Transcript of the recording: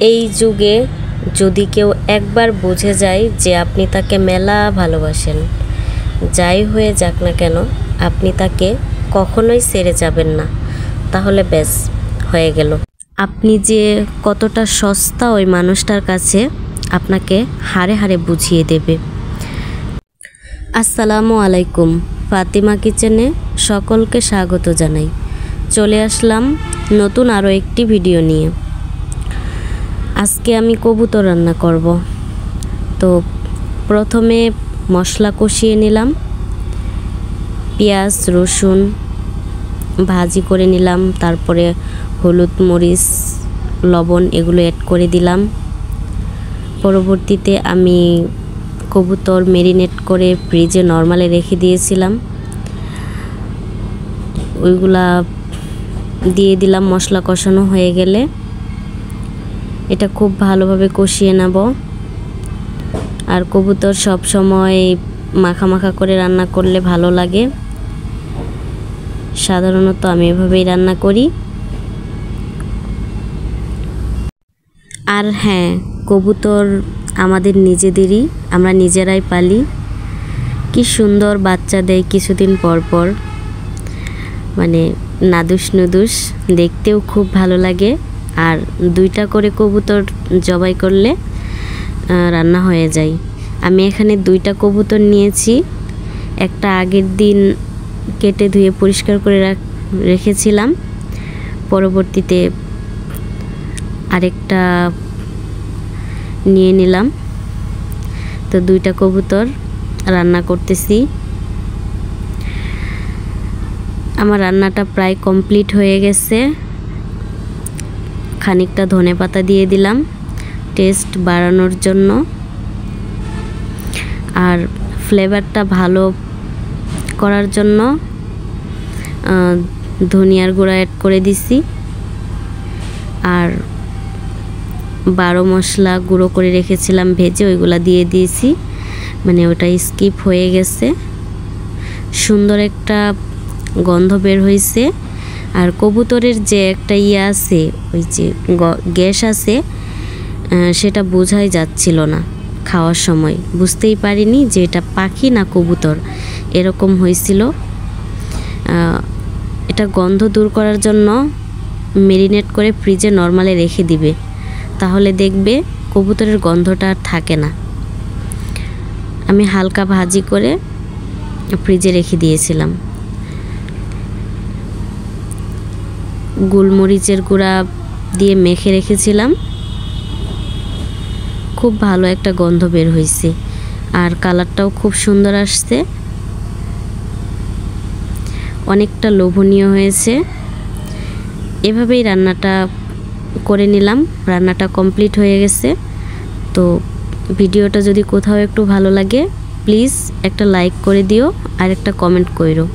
এই যুগে যদি কেউ একবার বুঝে যায় যে আপনি তাকে মেলা ভালোবাসেন, যাই হয়ে যাক না কেন আপনি তাকে কখনোই ছেড়ে যাবেন না, তাহলে ব্যাস হয়ে গেল। আপনি যে কতটা সস্তা ওই মানুষটার কাছে আপনাকে হাড়ে হাড়ে বুঝিয়ে দেবে। আসসালামু আলাইকুম, ফাতিমা কিচেনে সকলকে স্বাগত জানাই। চলে আসলাম নতুন আরও একটি ভিডিও নিয়ে। আজকে আমি কবুতর রান্না করব। তো প্রথমে মশলা কষিয়ে নিলাম, পেঁয়াজ রসুন ভাজি করে নিলাম, তারপরে হলুদ মরিচ লবণ এগুলো অ্যাড করে দিলাম। পরবর্তীতে আমি কবুতর ম্যারিনেট করে ফ্রিজে নরমালে রেখে দিয়েছিলাম, ওইগুলা দিয়ে দিলাম। মশলা কষানো হয়ে গেলে এটা খুব ভালোভাবে কষিয়ে নেব। আর কবুতর সব সময় মাখা মাখা করে রান্না করলে ভালো লাগে, সাধারণত আমি এভাবেই রান্না করি। আর হ্যাঁ, কবুতর আমাদের নিজেদেরই, আমরা নিজেরাই পালি। কি সুন্দর বাচ্চা দেয় কিছুদিন পর পর, মানে নাদুস নুদুস, দেখতেও খুব ভালো লাগে। আর 2টা করে কবুতর জবাই করলে রান্না হয়ে যায়। আমি এখানে 2টা কবুতর নিয়েছি। একটা আগের দিন কেটে ধুয়ে পরিষ্কার করে রেখেছিলাম, পরবর্তীতে আরেকটা নিয়ে নিলাম। তো 2টা কবুতর রান্না করতেছি। আমার রান্নাটা প্রায় কমপ্লিট হয়ে গেছে। খানিকটা ধনেপাতা দিয়ে দিলাম টেস্ট বাড়ানোর জন্য, আর ফ্লেভারটা ভালো করার জন্য ধনিয়ার গুঁড়া অ্যাড করে দিছি। আর 12 মশলা গুঁড়ো করে রেখেছিলাম ভেজে, ওইগুলা দিয়ে দিয়েছি, মানে ওটা স্কিপ হয়ে গেছে। সুন্দর একটা গন্ধ বের হয়েছে। আর কবুতরের যে একটা আছে, ওই যে গ্যাস আছে, সেটা বোঝাই যাচ্ছিল না। খাওয়ার সময় বুঝতেই পারিনি যে এটা পাখি না কবুতর, এরকম হয়েছিল। এটা গন্ধ দূর করার জন্য ম্যারিনেট করে ফ্রিজে নরমালে রেখে দিবে, তাহলে দেখবে কবুতরের গন্ধটা আর থাকে না। আমি হালকা ভাজি করে ফ্রিজে রেখে দিয়েছিলাম। গোলমরিচের গুঁড়া দিয়ে মেখে রেখেছিলাম। খুব ভালো একটা গন্ধ বের হয়েছে, আর কালারটাও খুব সুন্দর আসছে, অনেকটা লোভনীয় হয়েছে। এভাবেই রান্নাটা করে নিলাম। রান্নাটা কমপ্লিট হয়ে গেছে। তো ভিডিওটা যদি কোথাও একটু ভালো লাগে প্লিজ একটা লাইক করে দিও আর একটা কমেন্ট কইরো।